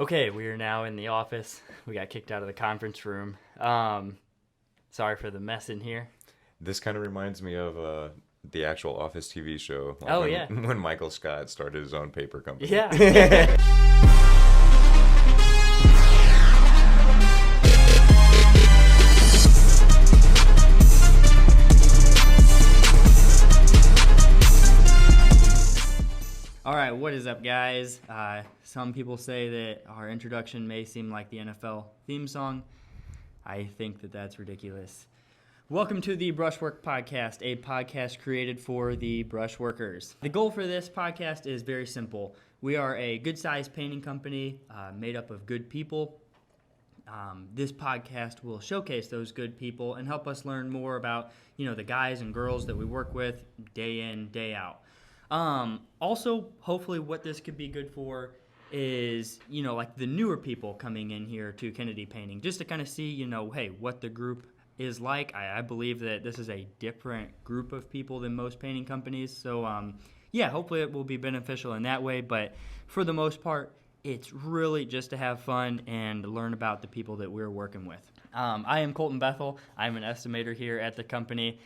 Okay, we are now in the office. We got kicked out of the conference room. Sorry for the mess in here. This kind of reminds me of the actual Office TV show. Oh, when, yeah. When Michael Scott started his own paper company. Yeah. All right, what is up, guys? Some people say that our introduction may seem like the NFL theme song. I think that that's ridiculous. Welcome to the Brushwork Podcast, a podcast created for the brush workers. The goal for this podcast is very simple. We are a good-sized painting company made up of good people. This podcast will showcase those good people and help us learn more about, the guys and girls that we work with day in, day out. Also, hopefully what this could be good for is, like the newer people coming in here to Kennedy Painting, just to kind of see, hey, what the group is like. I believe that this is a different group of people than most painting companies. So, hopefully it will be beneficial in that way. But for the most part, it's really just to have fun and learn about the people that we're working with. I am Colton Bethel. I'm an estimator here at the company.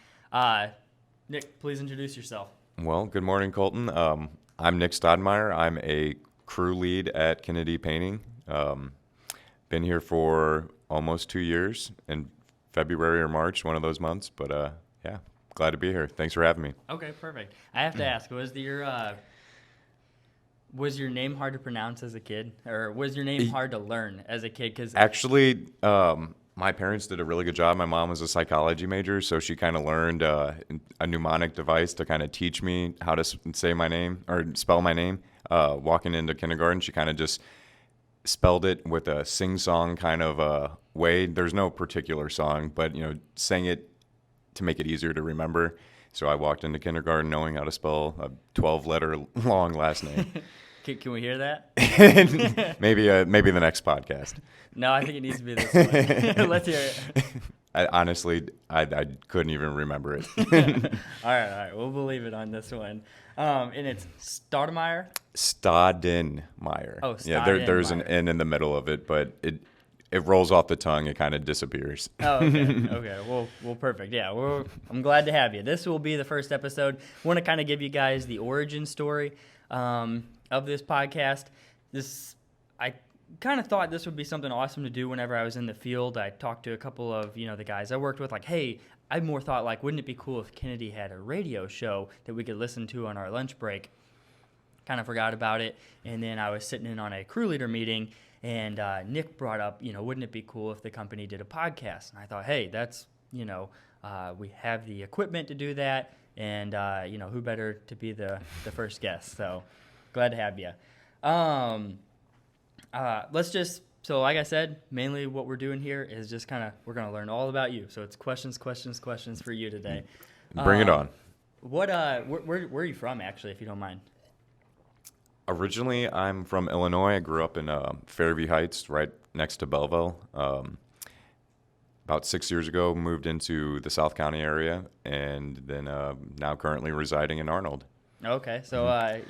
Nick, please introduce yourself. Well, good morning, Colton. I'm Nick Staudenmaier. I'm a crew lead at Kennedy Painting. Been here for almost 2 years, in February or March, one of those months. But glad to be here. Thanks for having me. Okay, perfect. I have to ask, was your name hard to pronounce as a kid, or was your name hard to learn as a kid? Actually, my parents did a really good job. My mom was a psychology major, so she kind of learned a mnemonic device to kind of teach me how to say my name or spell my name. Walking into kindergarten, she kind of just spelled it with a sing-song kind of way. There's no particular song, but sang it to make it easier to remember. So I walked into kindergarten knowing how to spell a 12-letter long last name. Can we hear that? Maybe the next podcast. No, I think it needs to be this one. Let's hear it. I couldn't even remember it. All right. We'll believe it on this one. And it's Staudenmaier? Staudenmaier. Oh, Staudenmaier. Yeah, there's an N in the middle of it, but it rolls off the tongue. It kind of disappears. Oh, okay. Okay. Well, perfect. Yeah, I'm glad to have you. This will be the first episode. I want to kind of give you guys the origin story of this podcast. I kind of thought this would be something awesome to do whenever I was in the field. I talked to a couple of, the guys I worked with, like, hey, I more thought, like, wouldn't it be cool if Kennedy had a radio show that we could listen to on our lunch break? Kind of forgot about it. And then I was sitting in on a crew leader meeting, and Nick brought up, wouldn't it be cool if the company did a podcast? And I thought, hey, that's, we have the equipment to do that, and, who better to be the first guest? So glad to have you. So like I said, mainly what we're doing here is just we're going to learn all about you. So it's questions for you today. Bring it on. Where are you from, actually, if you don't mind? Originally, I'm from Illinois. I grew up in Fairview Heights, right next to Belleville. About 6 years ago, moved into the South County area, and then now currently residing in Arnold. Okay, so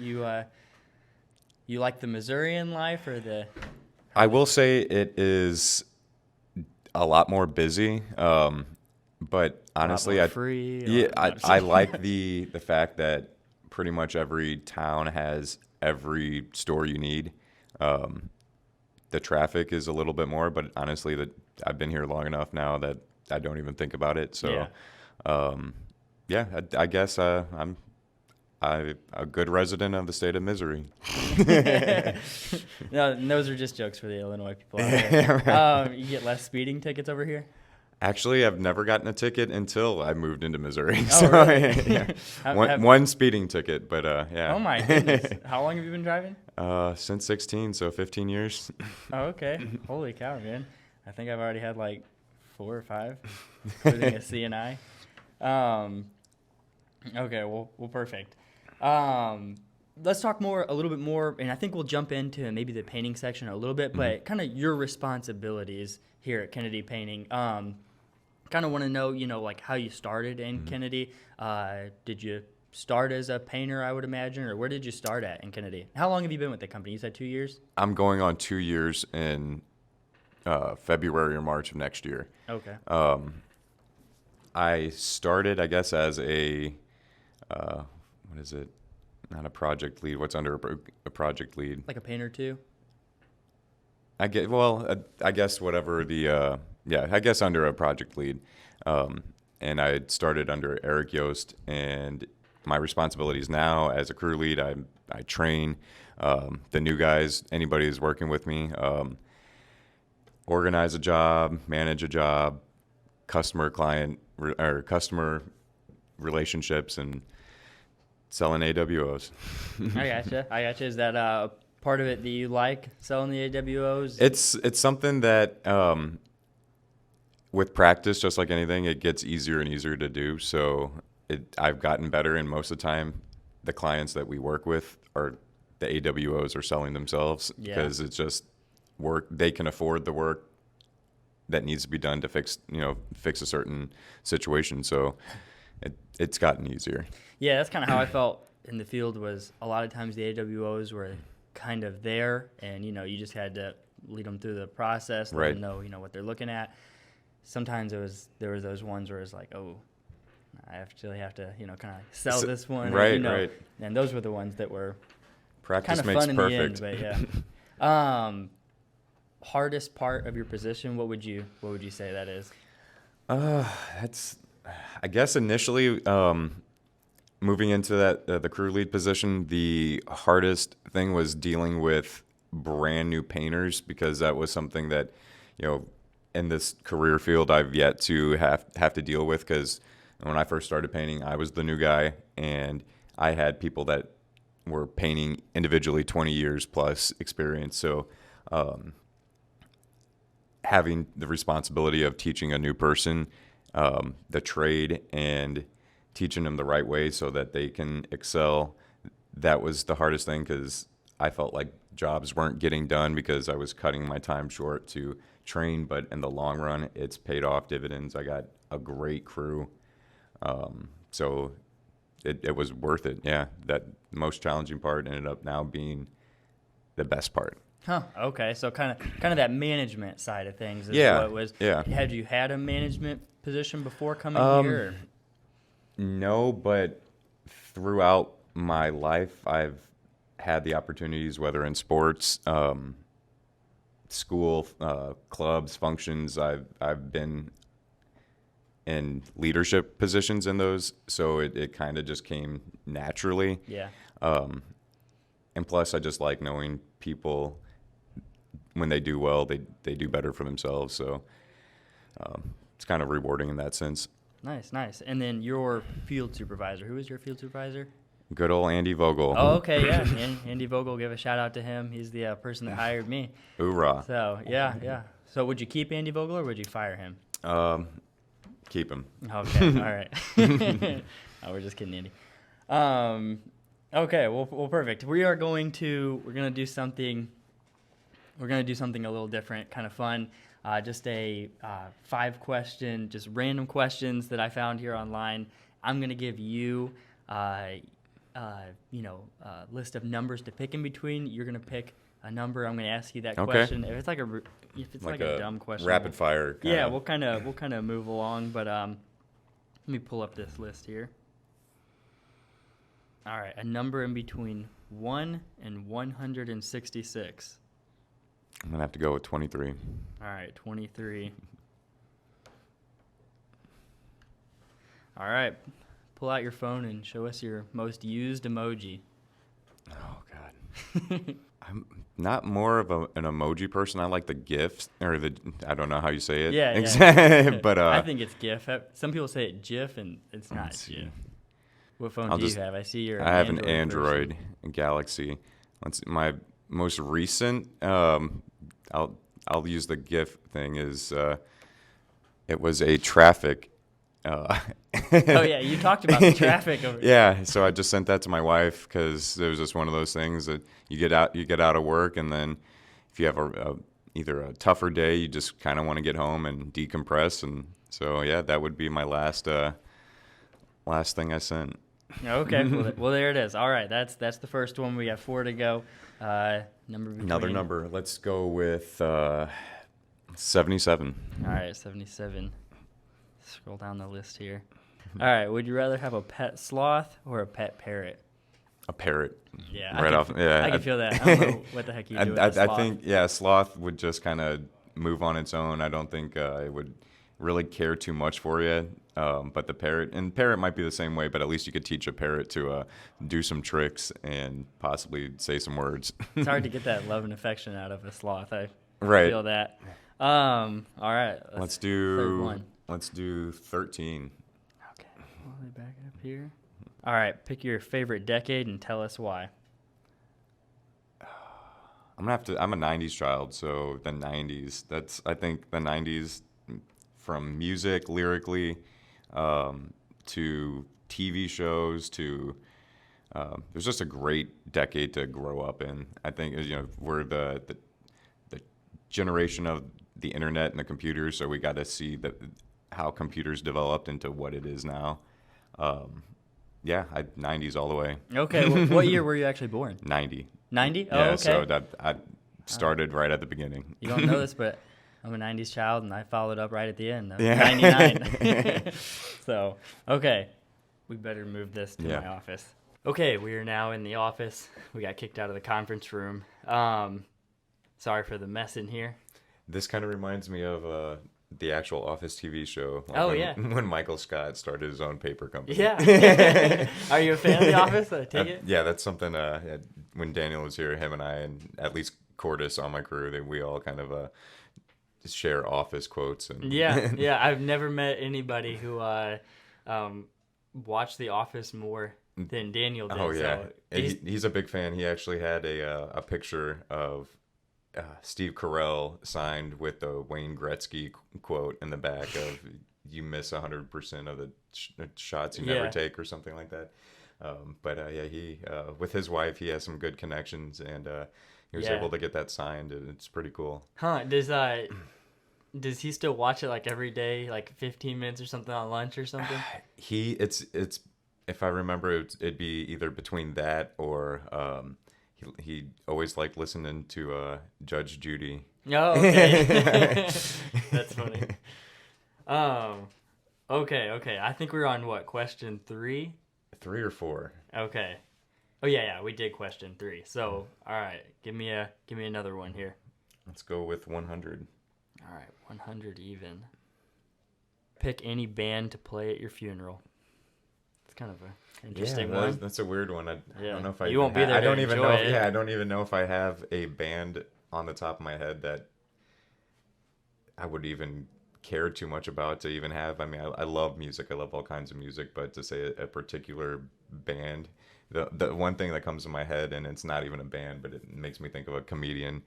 you like the Missourian life or the? I will say it is a lot more busy, but honestly, I like the fact that pretty much every town has every store you need. The traffic is a little bit more, but honestly, I've been here long enough now that I don't even think about it. So, I guess I'm a good resident of the state of Missouri. No, those are just jokes for the Illinois people out there. Right. You get less speeding tickets over here? Actually, I've never gotten a ticket until I moved into Missouri. Oh, so, really? One speeding ticket, but yeah. Oh, my goodness. How long have you been driving? Since 16, so 15 years. Oh, okay. Holy cow, man. I think I've already had like 4 or 5, including a CNI. Okay, well, perfect. Let's talk a little bit more, and I think we'll jump into maybe the painting section a little bit, but kind of your responsibilities here at Kennedy Painting. Kind of want to know, like how you started in Kennedy. Did you start as a painter, I would imagine, or where did you start at in Kennedy? How long have you been with the company? You said 2 years? I'm going on 2 years in February or March of next year. Okay. I started, I guess, as a what is it? Not a project lead. What's under a project lead? Like a painter too? I guess whatever the I guess under a project lead. And I started under Eric Yost, and my responsibilities now as a crew lead, I train the new guys, anybody who's working with me, organize a job, manage a job, customer relationships, and selling AWOs. I gotcha. Is that part of it that you like, selling the AWOs? It's something that with practice, just like anything, it gets easier and easier to do. So I've gotten better, and most of the time, the clients that we work with are the AWOs are selling themselves because it's just work. They can afford the work that needs to be done to fix a certain situation. So it's gotten easier. Yeah, that's kind of how I felt in the field. Was a lot of times the AWOs were kind of there, and you just had to lead them through the process, let them know what they're looking at. Sometimes there were those ones where it's like, oh, I actually have to kind of sell this one, right? And those were the ones that were practice kind of makes fun in perfect. the end, but yeah. Hardest part of your position, what would you say that is? That's, I guess initially moving into the crew lead position, the hardest thing was dealing with brand new painters, because that was something that in this career field I've yet to have to deal with, because when I first started painting, I was the new guy, and I had people that were painting individually 20 years plus experience. So having the responsibility of teaching a new person the trade and teaching them the right way so that they can excel, that was the hardest thing, because I felt like jobs weren't getting done because I was cutting my time short to train. But in the long run, it's paid off dividends. I got a great crew. So it was worth it. Yeah, that most challenging part ended up now being the best part. Huh. Okay. So kind of that management side of things is Yeah. what it was. Yeah. Had you had a management position before coming here? Or? No, but throughout my life, I've had the opportunities, whether in sports, school, clubs, functions. I've been in leadership positions in those, so it kind of just came naturally. Yeah. And plus, I just like knowing people, when they do well, they do better for themselves. So it's kind of rewarding in that sense. Nice. And then your field supervisor. Who is your field supervisor? Good old Andy Vogel. Oh, okay, yeah. Andy Vogel, give a shout out to him. He's the person that hired me. Hoorah. So, yeah. So would you keep Andy Vogel or would you fire him? Keep him. Okay, all right. Oh, we're just kidding, Andy. Okay, well, perfect. We're gonna do something a little different, kind of fun. Just a 5-question, just random questions that I found here online. I'm gonna give you, list of numbers to pick in between. You're gonna pick a number. I'm gonna ask you that question. If it's like a dumb question, rapid fire. Yeah, we'll kind of move along. But let me pull up this list here. All right, a number in between 1 and 166. I'm going to have to go with 23. All right, 23. All right, pull out your phone and show us your most used emoji. Oh, God. I'm not more of an emoji person. I like the GIFs, or I don't know how you say it. Yeah. But I think it's GIF. Some people say it GIF, and it's not GIF. What phone do you have? I see I have an Android Galaxy. My most recent, I'll use the GIF thing, is it was a traffic. Oh yeah, you talked about the traffic over here. Yeah, so I just sent that to my wife, because it was just one of those things that you get out of work, and then if you have either a tougher day, you just kind of want to get home and decompress. And so yeah, that would be my last thing I sent. Okay, well there it is. All right, that's the first one. We got 4 to go. Number between. Another number. Let's go with 77. All right, 77. Scroll down the list here. All right, would you rather have a pet sloth or a pet parrot? A parrot. Yeah, Right off. Yeah, I can feel that. I don't know what the heck you do with a sloth. I think sloth would just kind of move on its own. I don't think it would really care too much for you. But the parrot might be the same way, but at least you could teach a parrot to do some tricks and possibly say some words. It's hard to get that love and affection out of a sloth. I Right. feel that. All right. Let's third one. do 13. Okay. Let me back it up here. All right. Pick your favorite decade and tell us why. I'm a 90s child, so the 90s. I think the 90s, from music, lyrically, to TV shows, to it was just a great decade to grow up in. I think we're the generation of the internet and the computers, so we got to see how computers developed into what it is now. 90s all the way. Okay. What year were you actually born? 90. 90? Oh, Yeah, okay. so I started right at the beginning. You don't know this, but I'm a 90s child, and I followed up right at the end. Yeah. 99. So, okay. We better move this to Yeah. my office. Okay, we are now in the office. We got kicked out of the conference room. Sorry for the mess in here. This kind of reminds me of the actual Office TV show. When Michael Scott started his own paper company. Yeah. Are you a fan of The Office? I take it? Yeah, that's something. When Daniel was here, him and I, and at least Cordis on my crew, we all kind of share Office quotes. And Yeah. I've never met anybody who watched The Office more than Daniel did. Oh yeah, So he's a big fan. He actually had a picture of Steve Carell signed with the Wayne Gretzky quote in the back of "You miss 100% of the shots you never take" or something like that. He with his wife, he has some good connections, and he was able to get that signed, and it's pretty cool. Huh? Does he still watch it like every day, like 15 minutes or something on lunch or something? It's if I remember, it'd be either between that or he always liked listening to Judge Judy. Oh, okay. That's funny. Okay. I think we're on question 3? 3 or 4. Okay. Oh yeah, we did question 3. So, all right, give me another one here. Let's go with 100. All right, 100 even. Pick any band to play at your funeral. It's kind of an interesting one. That's a weird one. I don't know if You won't be there. I don't to even enjoy know. it. I don't even know if I have a band on the top of my head that I would even care too much about to even have. I mean, I love music. I love all kinds of music, but to say a particular band, the one thing that comes to my head, and it's not even a band, but it makes me think of a comedian.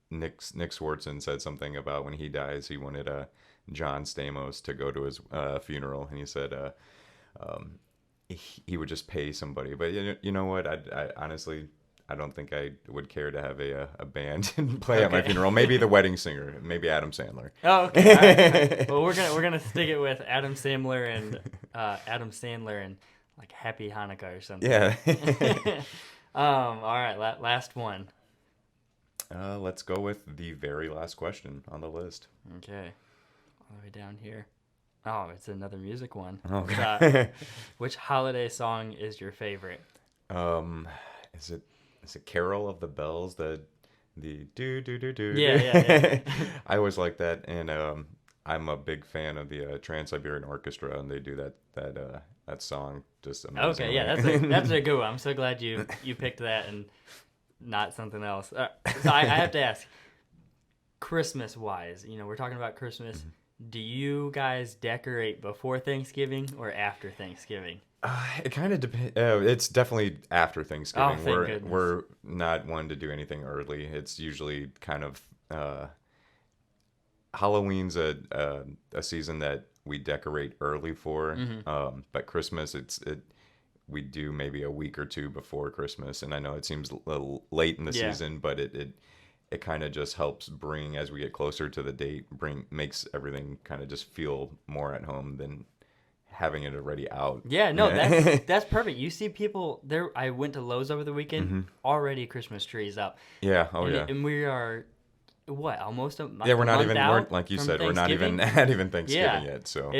Nick Swartzen said something about when he dies, he wanted John Stamos to go to his funeral, and he said he would just pay somebody. But you know what? I honestly, I don't think I would care to have a band play at my funeral. Maybe the wedding singer, maybe Adam Sandler. Oh, okay. All right. Well, we're gonna stick it with Adam Sandler and like Happy Hanukkah or something. Yeah. All right. Last one. Let's go with the very last question on the list. Okay. All the way down here. Oh, it's another music one. Okay. Which holiday song is your favorite? Is it Carol of the Bells? The do do do do. Yeah. I always like that, and I'm a big fan of the Trans-Siberian Orchestra, and they do that song just amazingly. Okay, yeah, that's a good one. I'm so glad you picked that and not something else. So I have to ask, Christmas-wise, we're talking about Christmas. Mm-hmm. Do you guys decorate before Thanksgiving or after Thanksgiving? It kind of depends. It's definitely after Thanksgiving. Oh, thank goodness. We're not one to do anything early. It's usually kind of Halloween's a season that we decorate early for. Mm-hmm. But Christmas, we do maybe a week or two before Christmas. And I know it seems a little late in the season, but it kind of just helps bring, as we get closer to the date, makes everything kind of just feel more at home than having it already out. Yeah, no, that's perfect. You see people there. I went to Lowe's over the weekend. Already Christmas trees up. Yeah. Oh, and, yeah. And we are what almost a Yeah, we're not even. out We're, like you from said, we're not even Thanksgiving? at even Thanksgiving Yeah. yet. So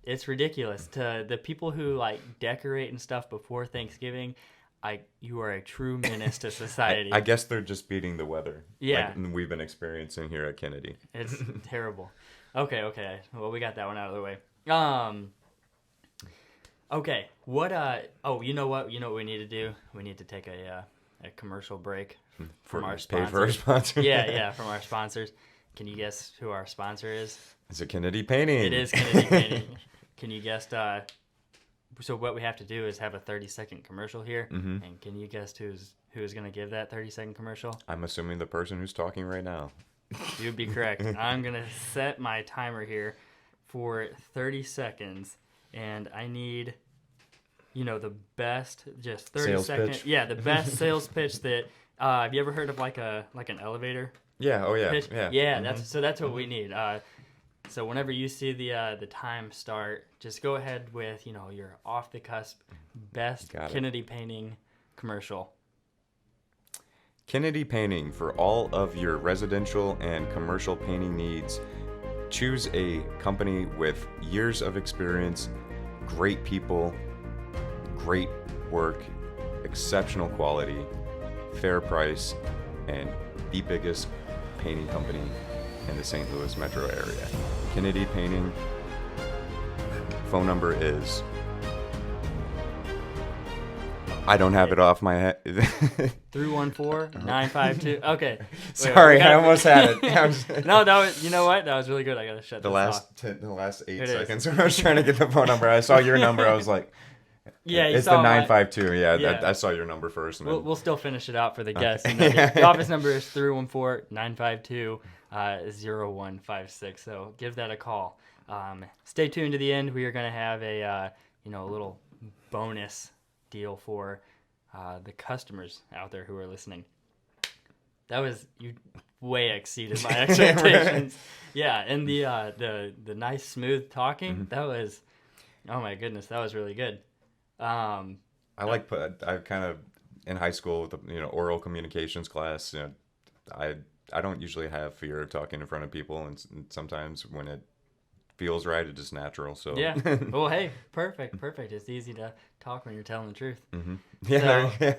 It's ridiculous to the people who like decorate and stuff before Thanksgiving. You are a true menace to society. I guess they're just beating the weather. Yeah. Like we've been experiencing here at Kennedy. It's terrible. Okay. Well, we got that one out of the way. Okay. What? You know what? You know what we need to do? We need to take a commercial break from our sponsors. Pay for our sponsor. Yeah, from our sponsors. Can you guess who our sponsor is? Is it Kennedy Painting? It is Kennedy Painting. Can you guess? So what we have to do is have a 30-second commercial here, and can you guess who's going to give that 30-second commercial? I'm assuming the person who's talking right now. You would be correct. I'm going to set my timer here for 30 seconds, and I need, the best, just 30 sales second. pitch. Yeah, the best sales pitch that. Have you ever heard of like an elevator? Yeah. Oh yeah. Pitch? Yeah. Yeah. That's what we need. So whenever you see the time start, just go ahead with your off the cusp best Kennedy Painting commercial. Kennedy Painting, for all of your residential and commercial painting needs. Choose a company with years of experience, great people, great work, exceptional quality, fair price, and the biggest painting company in the St. Louis metro area. Kennedy Painting. Phone number is... I don't have it off my head. 314-952. Okay. Sorry, I almost had it. No, that was. You know what? That was really good. I gotta shut The this last off. the last 8 seconds when I was trying to get the phone number, I saw your number. I was like, yeah, it's the 952. Yeah. I saw your number first. And we'll still finish it out for the guests. Okay. The office number is 314-952-0156. So give that a call. Stay tuned to the end. We are gonna have a little bonus deal for the customers out there who are listening. That was, you way exceeded my expectations. Yeah, and the nice smooth talking, that was, oh my goodness, that was really good. I kind of in high school with the oral communications class, I don't usually have fear of talking in front of people, and sometimes when it feels right, it's just natural. So yeah. Well, hey, perfect. It's easy to talk when you're telling the truth. Yeah.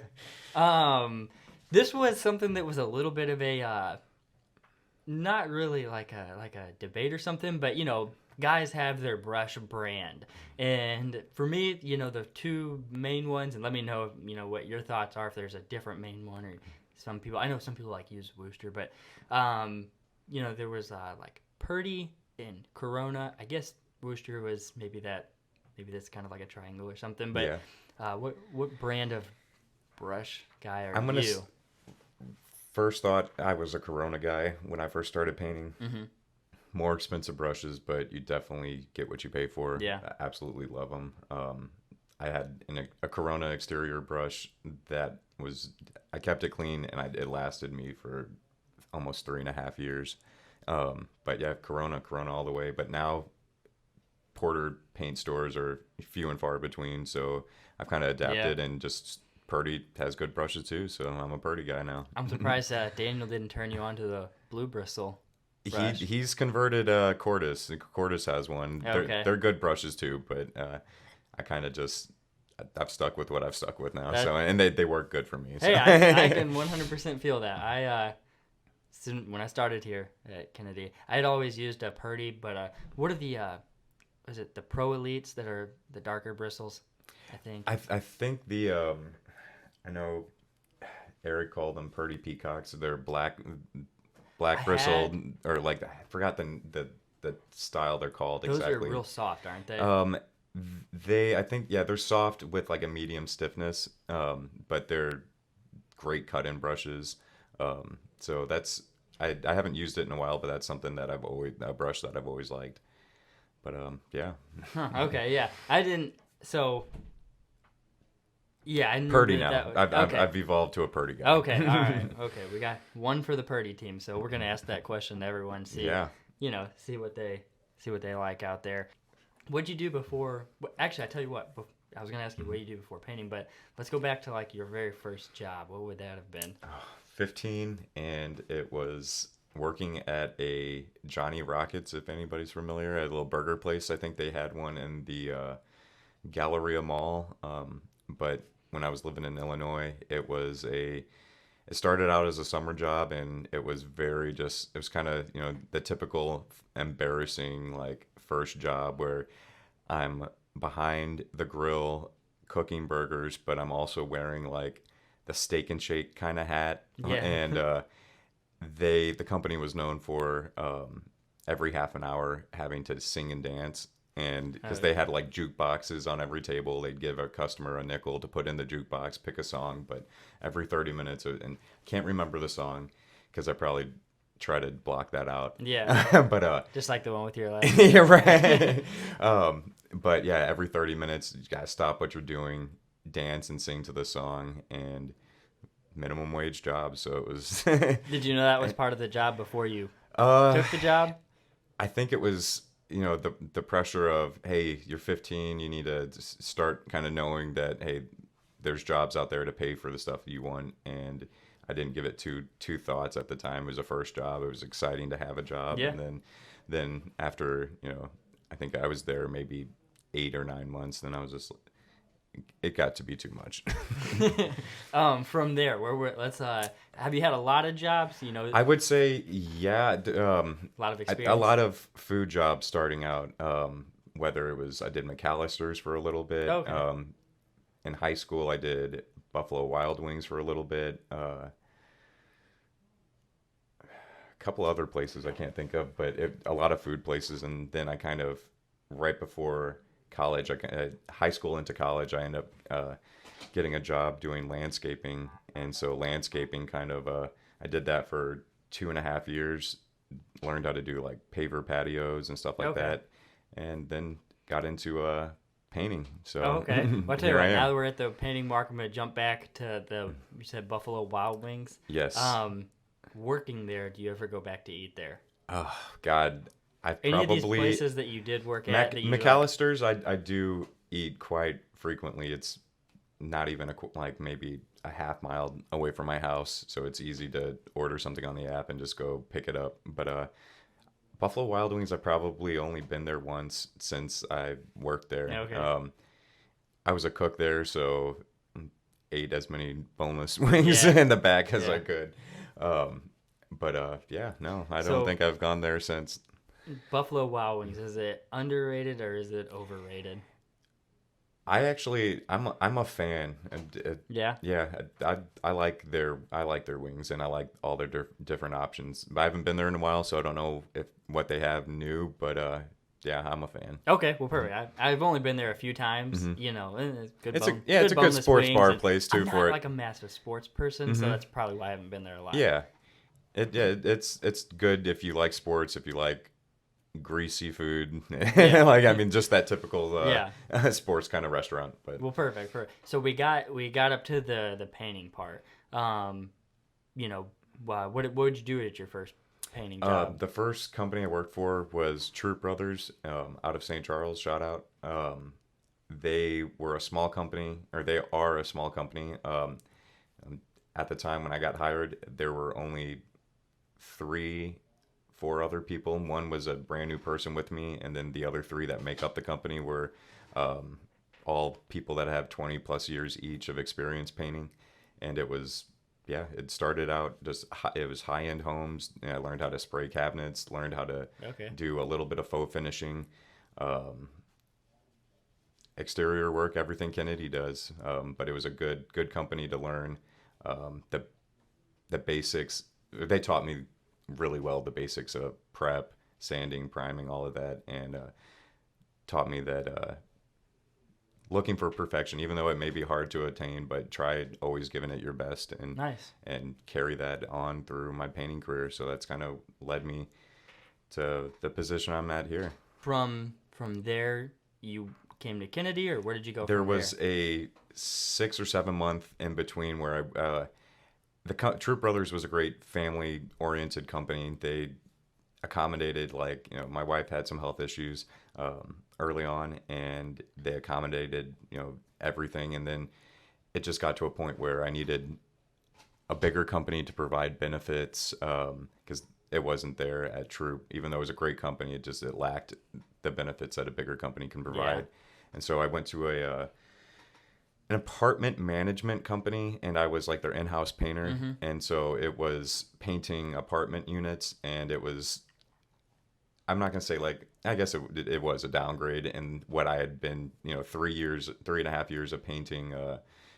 So, this was something that was a little bit of a not really like a debate or something, but guys have their brush brand, and for me, the two main ones, and let me know what your thoughts are if there's a different main one, or I know some people like use Wooster, but there was like Purdy and Corona. I guess Wooster was maybe that's kind of like a triangle or something. But yeah. What brand of brush guy are I'm you? First thought, I was a Corona guy when I first started painting. Mm-hmm. More expensive brushes, but you definitely get what you pay for. Yeah. I absolutely love them. I had a Corona exterior brush that I kept it clean, and it lasted me for almost 3.5 years. But yeah, Corona all the way. But now Porter paint stores are few and far between, so I've kind of adapted and just Purdy has good brushes too, so I'm a Purdy guy now. I'm surprised Daniel didn't turn you on to the blue bristle brush. He's converted Cordis. Cordis has one. Okay. They're good brushes too, but I kind of I've stuck with what I've stuck with now. And they work good for me. So. Hey, I can 100% feel that. When I started here at Kennedy, I had always used a Purdy, but what are the is it the Pro Elites that are the darker bristles? I think. I think I know Eric called them Purdy Peacocks. They're black bristled, or like I forgot the style they're called exactly. Those are real soft, aren't they? I think they're soft with like a medium stiffness, but they're great cut-in brushes. So that's I haven't used it in a while, but that's something that a brush that I've always liked. But yeah. Huh, okay, yeah, I didn't. So yeah, I Purdy now. I've evolved to a Purdy guy. Okay, all right. Okay, we got one for the Purdy team, so we're gonna ask that question to everyone. See what they like out there. What'd you do before? Actually, I tell you what. I was gonna ask you what you do before painting, but let's go back to like your very first job. What would that have been? 15, and it was working at a Johnny Rockets, if anybody's familiar, at a little burger place. I think they had one in the Galleria Mall. But when I was living in Illinois, it started out as a summer job, and it was it was kind of, the typical embarrassing, like, first job where I'm behind the grill cooking burgers, but I'm also wearing like the steak and shake kind of hat. Yeah. And the company was known for every half an hour having to sing and dance. And because they had like jukeboxes on every table, they'd give a customer a nickel to put in the jukebox, pick a song. But every 30 minutes, and can't remember the song because I probably try to block that out. Yeah. But Just like the one with your last. yeah, right. But yeah, every 30 minutes, you gotta stop what you're doing, dance and sing to the song, and minimum wage job. So it was. Did you know that was part of the job before you uh, took the job? I think it was, the pressure of, hey, you're 15, you need to start kind of knowing that, hey, there's jobs out there to pay for the stuff you want. And I didn't give it two thoughts at the time. It was a first job. It was exciting to have a job. Yeah. And then after, I think I was there maybe 8 or 9 months. Then I was just, it got to be too much. From there, have you had a lot of jobs? I would say, yeah, A lot of experience. a lot of food jobs starting out. Whether it was, I did McAllister's for a little bit. Okay. In high school, I did Buffalo Wild Wings for a little bit. A couple other places I can't think of, but a lot of food places. And then I kind of, right before college, high school into college, I ended up getting a job doing landscaping. And so landscaping kind of, I did that for 2.5 years, learned how to do like paver patios and stuff like Okay. that. And then got into painting. So Okay. Well, I'll tell you here I what, now am. that we're at the painting mark, I'm going to jump back to you said Buffalo Wild Wings. Yes. Working there, do you ever go back to eat there? Oh God, I Any of these probably places that you did work at that you like? McAllister's. I do eat quite frequently. It's not even like maybe a half mile away from my house, so it's easy to order something on the app and just go pick it up. But Buffalo Wild Wings, I've probably only been there once since I worked there. Okay. I was a cook there, so ate as many boneless wings Yeah. in the back as Yeah. I could. But yeah, no, I don't So- think I've gone there since. Buffalo Wild Wings, is it underrated or is it overrated? I'm a fan, and Yeah. yeah, I like their wings, and I like all their different options. I haven't been there in a while, so I don't know if what they have new, but yeah, I'm a fan. Okay, well, perfect. I've only been there a few times. And it's good. It's it's a good boneless sports wings, bar and place too I'm for not it. like a massive sports person, so that's probably why I haven't been there a lot. Yeah, it's good if you like sports, if you like greasy food, like, I mean, just that typical sports kind of restaurant. But Well, perfect. So we got up to the painting part. What would you do at your first painting job? the first company I worked for was Troop Brothers, out of St. Charles. Shout out. They were a small company, or they are a small company. At the time when I got hired, there were only 4 other people. One was a brand new person with me, and then the other 3 that make up the company were all people that have 20 plus years each of experience painting. And it was, yeah, it started out it was high-end homes. And I learned how to spray cabinets, learned how to Okay. do a little bit of faux finishing, exterior work, everything Kennedy does. But it was a good company to learn the basics. They taught me really well the basics of prep, sanding, priming, all of that, and taught me that looking for perfection, even though it may be hard to attain, but try always giving it your best, and Nice. and carry that on through my painting career. So that's kind of led me to the position I'm at here. From there, you came to Kennedy, or where did you go? There from was there? a 6 or 7 month in between where Troop Brothers was a great family oriented company. accommodated, like, my wife had some health issues early on, and they accommodated, everything. And then it just got to a point where I needed a bigger company to provide benefits, because it wasn't there at Troop. Even though it was a great company, it lacked the benefits that a bigger company can provide. Yeah. And so I went to an apartment management company, and I was like their in-house painter. And so it was painting apartment units, and it was, I'm not gonna say, like, I guess it was a downgrade in what I had been, 3.5 years of painting,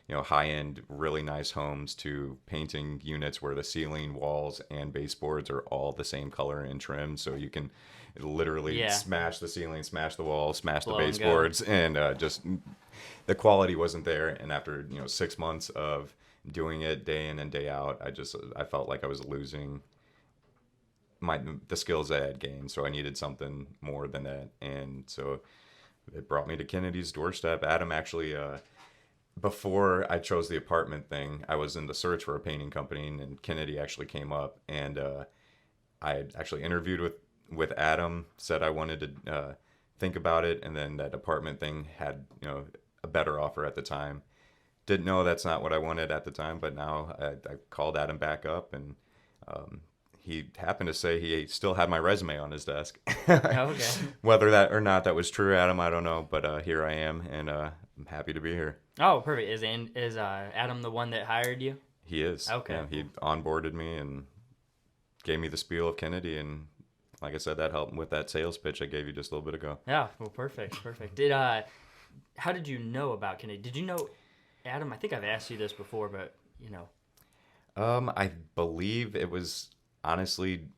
high-end, really nice homes, to painting units where the ceiling, walls, and baseboards are all the same color and trim, so you can literally Yeah. smash the ceiling, smash the walls, smash the Blow and go. baseboards, and just the quality wasn't there. And after 6 months of doing it day in and day out, I felt like I was losing the skills I had gained. So I needed something more than that, and so it brought me to Kennedy's doorstep. Adam actually, before I chose the apartment thing, I was in the search for a painting company, and Kennedy actually came up, and I actually interviewed with Adam, said I wanted to think about it, and then that apartment thing had a better offer at the time. Didn't know that's not what I wanted at the time, but now I called Adam back up, and he happened to say he still had my resume on his desk. Okay. Whether that or not that was true, Adam, I don't know, but here I am, and I'm happy to be here. Oh, perfect. Is Adam the one that hired you? He is. Okay. Yeah, he onboarded me and gave me the spiel of Kennedy, and like I said, that helped with that sales pitch I gave you just a little bit ago. Yeah. Well, perfect. How did you know about Kennedy? Did you know Adam? I think I've asked you this before, but I believe it was honestly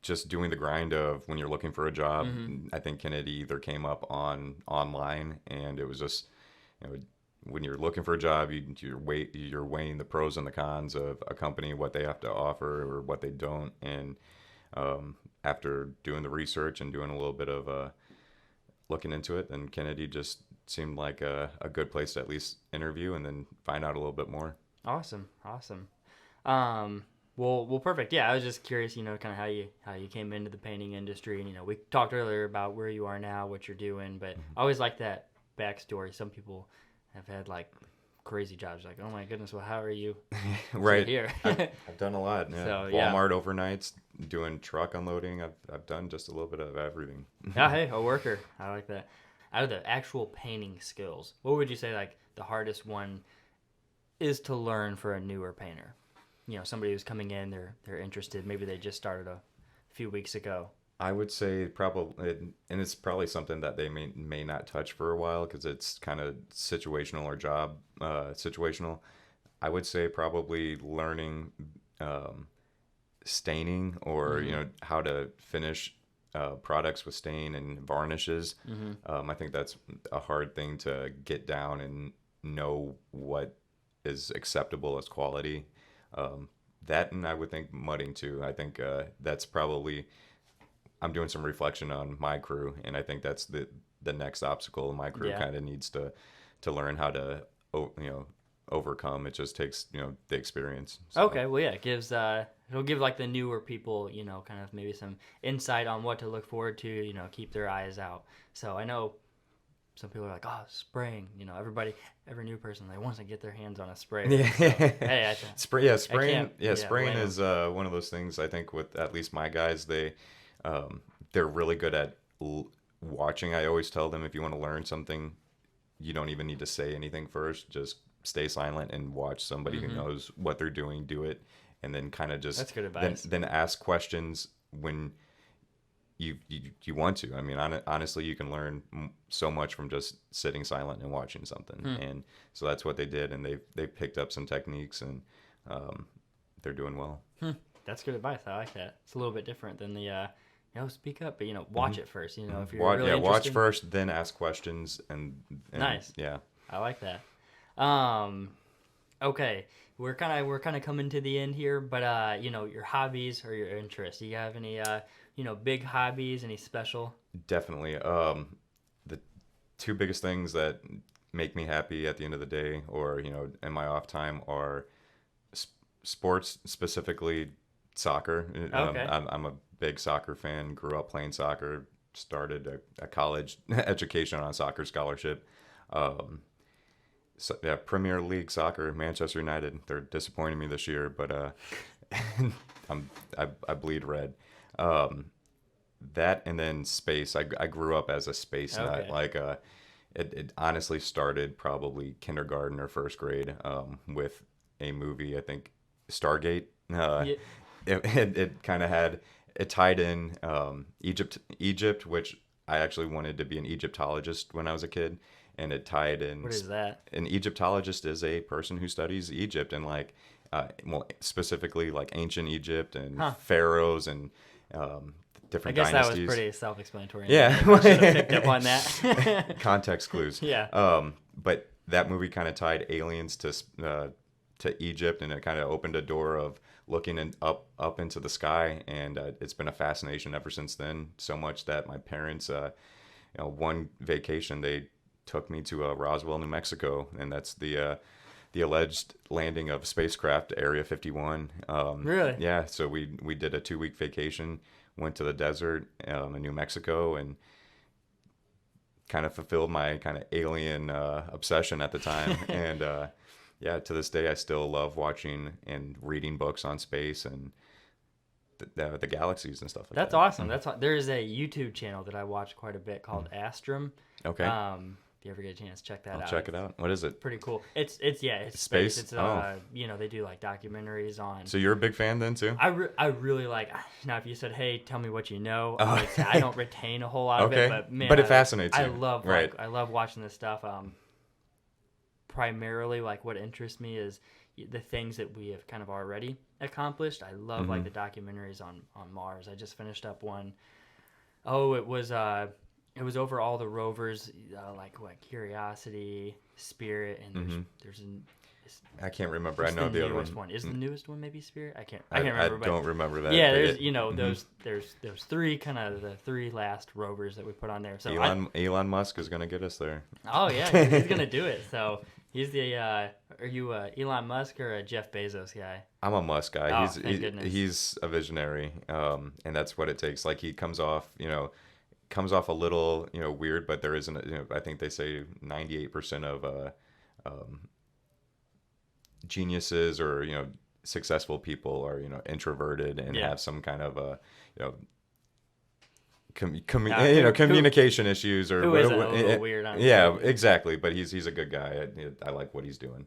just doing the grind of when you're looking for a job. I think Kennedy either came up online, and it was just, when you're looking for a job, you're weighing the pros and the cons of a company, what they have to offer or what they don't. And after doing the research and doing a little bit of looking into it, then Kennedy just seemed like a good place to at least interview and then find out a little bit more. Awesome. Well, perfect. Yeah, I was just curious, kind of how you came into the painting industry, and we talked earlier about where you are now, what you're doing, but I always like that backstory. Some people have had like crazy jobs, like, oh my goodness, well, how are you Right here? I've done a lot. Yeah. So, yeah. Walmart overnights, doing truck unloading. I've done just a little bit of everything. Yeah, hey, a worker. I like that. Out of the actual painting skills, what would you say like the hardest one is to learn for a newer painter? Somebody who's coming in, they're interested. Maybe they just started a few weeks ago. I would say probably, and it's probably something that they may not touch for a while because it's kind of situational or job situational. I would say probably learning staining, or how to finish products with stain and varnishes. I think that's a hard thing to get down and know what is acceptable as quality. That, and I would think mudding too. I think that's probably, I'm doing some reflection on my crew, and I think that's the next obstacle my crew kind of needs to learn how to overcome. It just takes the experience. So. Okay, well, yeah, it gives it'll give like the newer people kind of maybe some insight on what to look forward to, keep their eyes out. So I know some people are like, oh, spraying, every new person, they want to get their hands on a spray. Yeah. So, hey, spraying. Spraying is one of those things. I think with at least my guys, they're really good at watching. I always tell them, if you want to learn something, you don't even need to say anything first. Just stay silent and watch somebody who knows what they're doing do it, and then kind of just, that's good advice. Then ask questions when you want to. I mean, honestly, you can learn so much from just sitting silent and watching something. And so that's what they did, and they picked up some techniques, and they're doing well. That's good advice. I like that. It's a little bit different than the speak up, but watch it first. If you're really interested. Watch first, then ask questions, and nice. Yeah, I like that. Okay, we're kind of coming to the end here, but your hobbies or your interests. Do you have any big hobbies? Any special? Definitely. The two biggest things that make me happy at the end of the day, or in my off time, are sports, specifically soccer. Okay. I'm a big soccer fan. Grew up playing soccer. Started a college education on a soccer scholarship. Um, so, yeah, Premier League soccer, Manchester United. They're disappointing me this year, but I bleed red. Um, that and then space. I grew up as a space nut. Okay. Like it honestly started probably kindergarten or first grade with a movie. I think Stargate. Yeah. It kind of had it tied in Egypt, which I actually wanted to be an Egyptologist when I was a kid, and it tied in. What is that? An Egyptologist is a person who studies Egypt and like, well, specifically like ancient Egypt and pharaohs and I different guess dynasties. that was pretty self-explanatory. Yeah. I should have picked up on that. Context clues. Yeah. But that movie kind of tied aliens to Egypt, and it kind of opened a door of looking up into the sky, and it's been a fascination ever since then. So much that my parents, one vacation they took me to Roswell, New Mexico, and that's the alleged landing of spacecraft Area 51. Really? Yeah. So we did a 2-week vacation, went to the desert in New Mexico, and kind of fulfilled my kind of alien obsession at the time. And yeah, to this day, I still love watching and reading books on space and the galaxies and stuff like That's that. awesome. There is a YouTube channel that I watch quite a bit called Astrum. Okay. If you ever get a chance, check that out. I'll check it out. What is it? Pretty cool. It's space. Space? It's Oh. they do like documentaries on. So you're a big fan then too? I really like. Now, if you said, "Hey, tell me what you know," I would say I don't retain a whole lot of Okay. it, but man, But it fascinates I you. love Right. I love watching this stuff. Primarily, like what interests me is the things that we have kind of already accomplished. I love like the documentaries on Mars. I just finished up one. Oh, it was over all the rovers, like what Curiosity, Spirit, and there's an. I can't remember. I What's know the the other newest one. Is the newest one maybe Spirit? I can't I remember. but don't remember that. yeah, but there's there's three kind of the three last rovers that we put on there. So Elon Musk is gonna get us there. oh yeah, he's gonna do it. So he's the are you a Elon Musk or a Jeff Bezos guy? I'm a Musk guy. Oh, thank goodness. He's a visionary, and that's what it takes. Like he comes off a little weird, but there isn't. I think they say 98% of geniuses or successful people are introverted and have some kind of communication issues or Who isn't a little weird? Yeah, exactly. But he's a good guy. I like what he's doing.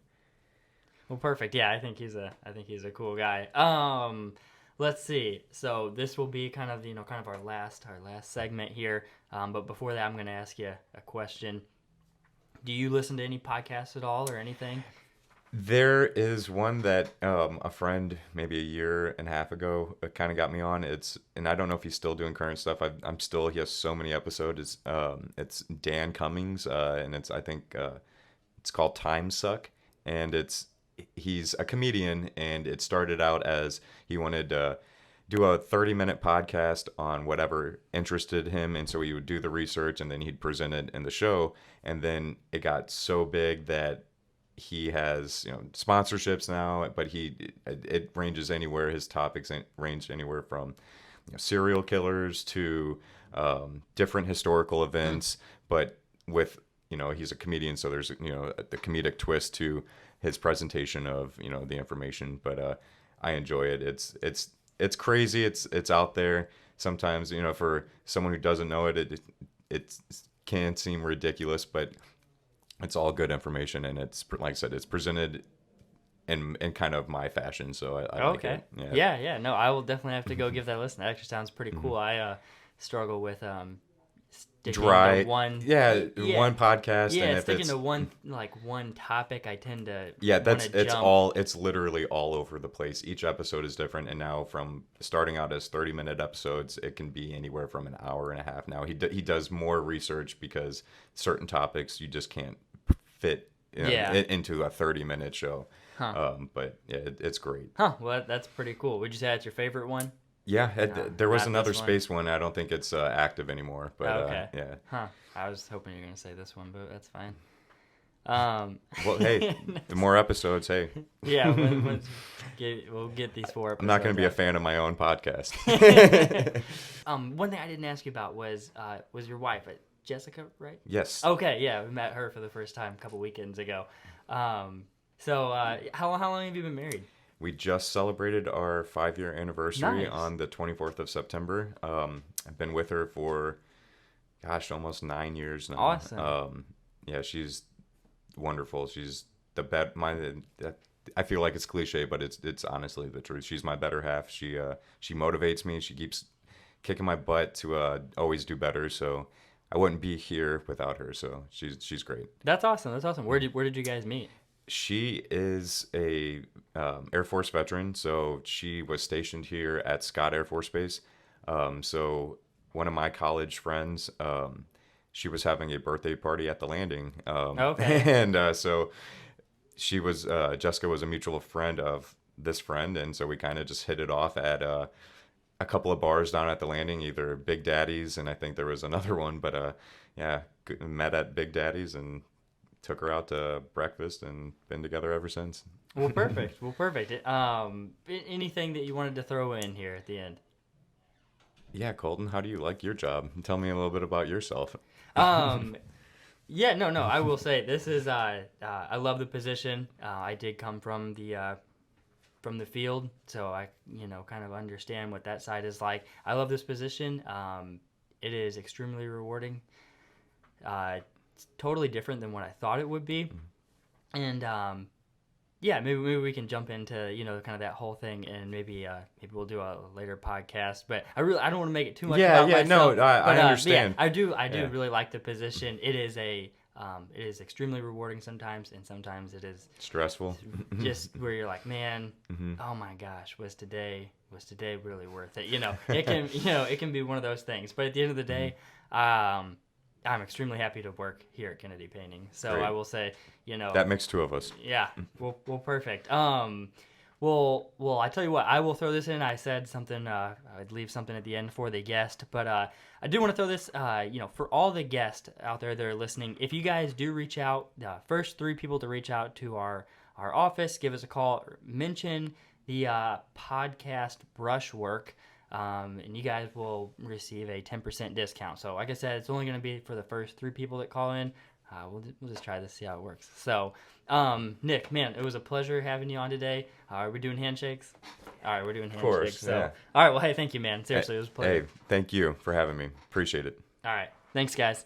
Well, perfect. Yeah, I think he's a cool guy. Let's see. So this will be kind of kind of our last segment here. But before that, I'm going to ask you a question. Do you listen to any podcasts at all or anything? There is one that a friend maybe a year and a half ago kind of got me on. And I don't know if he's still doing current stuff. He has so many episodes. It's Dan Cummings, and I think it's called Time Suck, and he's a comedian, and it started out as he wanted to do a 30-minute podcast on whatever interested him, and so he would do the research, and then he'd present it in the show, and then it got so big that he has sponsorships now, but it ranges anywhere. His topics range anywhere from serial killers to different historical events, but with he's a comedian, so there's the comedic twist to his presentation of the information. But I enjoy it. It's crazy. It's out there. Sometimes for someone who doesn't know it can seem ridiculous, but it's all good information, and it's like I said, it's presented in kind of my fashion. So I like it. Yeah. No, I will definitely have to go give that a listen. That actually sounds pretty cool. I struggle with sticking dry to one podcast. Yeah, and if sticking it's to one topic, I tend to it's literally all over the place. Each episode is different, and now from starting out as 30-minute episodes, it can be anywhere from an hour and a half. Now he does more research because certain topics you just can't fit into a 30-minute show. But yeah, it's great. Well, that's pretty cool. Would you say that's your favorite one? Yeah, there was not another this one. space one. I don't think it's active anymore. But Okay. yeah. I was hoping you were gonna say this one, but that's fine. Well, hey, the more episodes, hey. Yeah, we'll get these 4 episodes. I'm not going to be a out. fan of my own podcast. One thing I didn't ask you about was your wife, Jessica, right? Yes. Okay, yeah, we met her for the first time a couple weekends ago. So how long have you been married? We just celebrated our 5-year anniversary Nice. on the 24th of September. I've been with her for, almost 9 years now. Awesome. Yeah, she's wonderful. She's the I feel like it's cliche, but it's honestly the truth. She's my better half. She motivates me. She keeps kicking my butt to always do better. So I wouldn't be here without her. So she's great. That's awesome. Where did you guys meet? She is a Air Force veteran, so she was stationed here at Scott Air Force Base. So one of my college friends, she was having a birthday party at the landing. Okay. And so Jessica was a mutual friend of this friend, and so we kind of just hit it off at a couple of bars down at the landing, either Big Daddy's, and I think there was another one, but yeah, met at Big Daddy's and took her out to breakfast and been together ever since. Well, perfect. Anything that you wanted to throw in here at the end? Yeah, Colton, how do you like your job? Tell me a little bit about yourself. Yeah, no, I will say this is I love the position. I did come from the field, so I kind of understand what that side is like. I love this position. It is extremely rewarding. It's totally different than what I thought it would be, and yeah, maybe we can jump into kind of that whole thing, and maybe we'll do a later podcast. But I don't want to make it too much about myself. No, I understand. I do really like the position. It is extremely rewarding sometimes, and sometimes it is Stressful. just where you're like, man, oh my gosh, was today really worth it? It can be one of those things. But at the end of the day, I'm extremely happy to work here at Kennedy Painting. So Great. I will say, That makes 2 of us. yeah, well, perfect. Well, I tell you what, I will throw this in. I said something, I'd leave something at the end for the guest, but I do want to throw this, for all the guests out there that are listening, if you guys do reach out, first 3 people to reach out to our office, give us a call, mention the podcast Brushwork, and you guys will receive a 10% discount. So like I said, it's only going to be for the first 3 people that call in. We'll just try this, see how it works. So, Nick, man, it was a pleasure having you on today. Are we doing handshakes? All right, we're doing handshakes. Of course, so. yeah. All right, well, hey, thank you, man. Seriously, it was a pleasure. Hey, thank you for having me. Appreciate it. All right, thanks, guys.